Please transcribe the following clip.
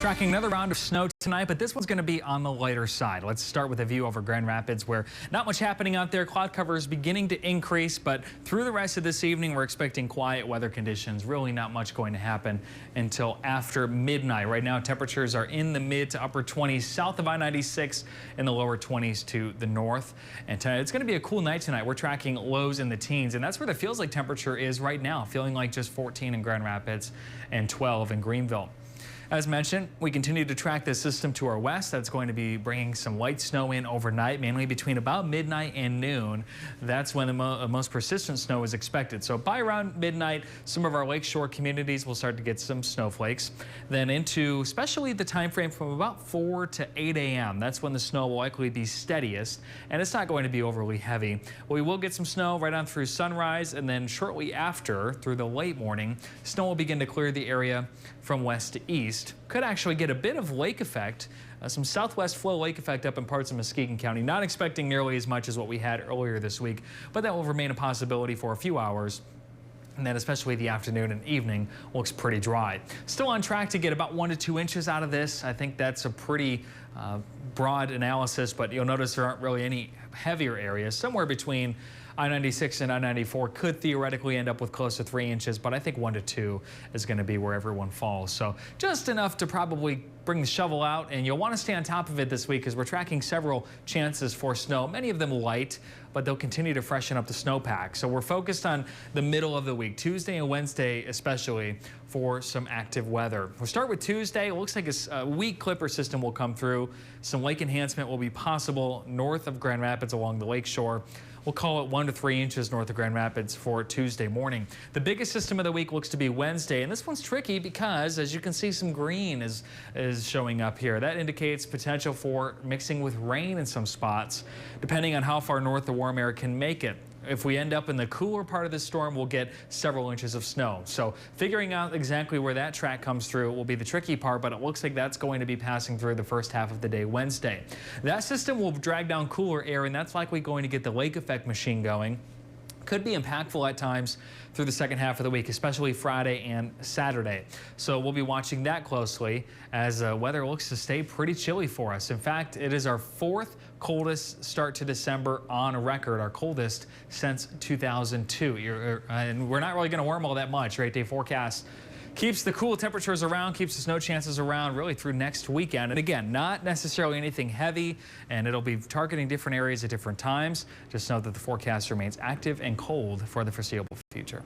Tracking another round of snow tonight, but this one's going to be on the lighter side. Let's start with a view over Grand Rapids where not much happening out there. Cloud cover is beginning to increase, but through the rest of this evening, we're expecting quiet weather conditions. Really not much going to happen until after midnight. Right now, temperatures are in the mid to upper 20s south of I-96 and the lower 20s to the north. And tonight, it's going to be a cool night tonight. We're tracking lows in the teens, and that's where the feels like temperature is right now, feeling like just 14 in Grand Rapids and 12 in Greenville. As mentioned, we continue to track this system to our west. That's going to be bringing some light snow in overnight, mainly between about midnight and noon. That's when the most persistent snow is expected. So by around midnight, some of our lakeshore communities will start to get some snowflakes. Then into especially the time frame from about 4 to 8 a.m. That's when the snow will likely be steadiest, and it's not going to be overly heavy. We will get some snow right on through sunrise, and then shortly after, through the late morning, snow will begin to clear the area from west to east. Could actually get a bit of lake effect, some southwest flow lake effect up in parts of Muskegon County. Not expecting nearly as much as what we had earlier this week, but that will remain a possibility for a few hours. And then especially the afternoon and evening looks pretty dry. Still on track to get about 1 to 2 inches out of this. I think that's a pretty broad analysis, but you'll notice there aren't really any heavier areas. Somewhere between I-96 and I-94 could theoretically end up with close to 3 inches, but I think 1 to 2 is going to be where everyone falls. So just enough to probably bring the shovel out, and you'll want to stay on top of it this week because we're tracking several chances for snow, many of them light, but they'll continue to freshen up the snowpack. So we're focused on the middle of the week, Tuesday and Wednesday especially, for some active weather. We'll start with Tuesday. It looks like a weak clipper system will come through. Some lake enhancement will be possible north of Grand Rapids along the lake shore. We'll call it 1 to 3 inches north of Grand Rapids for Tuesday morning. The biggest system of the week looks to be Wednesday, and this one's tricky because, as you can see, some green is showing up here. That indicates potential for mixing with rain in some spots, depending on how far north the warm air can make it. If we end up in the cooler part of the storm, we'll get several inches of snow. So figuring out exactly where that track comes through will be the tricky part, but it looks like that's going to be passing through the first half of the day Wednesday. That system will drag down cooler air, and that's likely going to get the lake effect machine going. Could be impactful at times through the second half of the week, especially Friday and Saturday. So we'll be watching that closely as weather looks to stay pretty chilly for us. In fact, it is our 4th coldest start to December on record, our coldest since 2002. And we're not really going to warm all that much. Right? Day forecast keeps the cool temperatures around, keeps the snow chances around really through next weekend. And again, not necessarily anything heavy, and it'll be targeting different areas at different times. Just know that the forecast remains active and cold for the foreseeable future.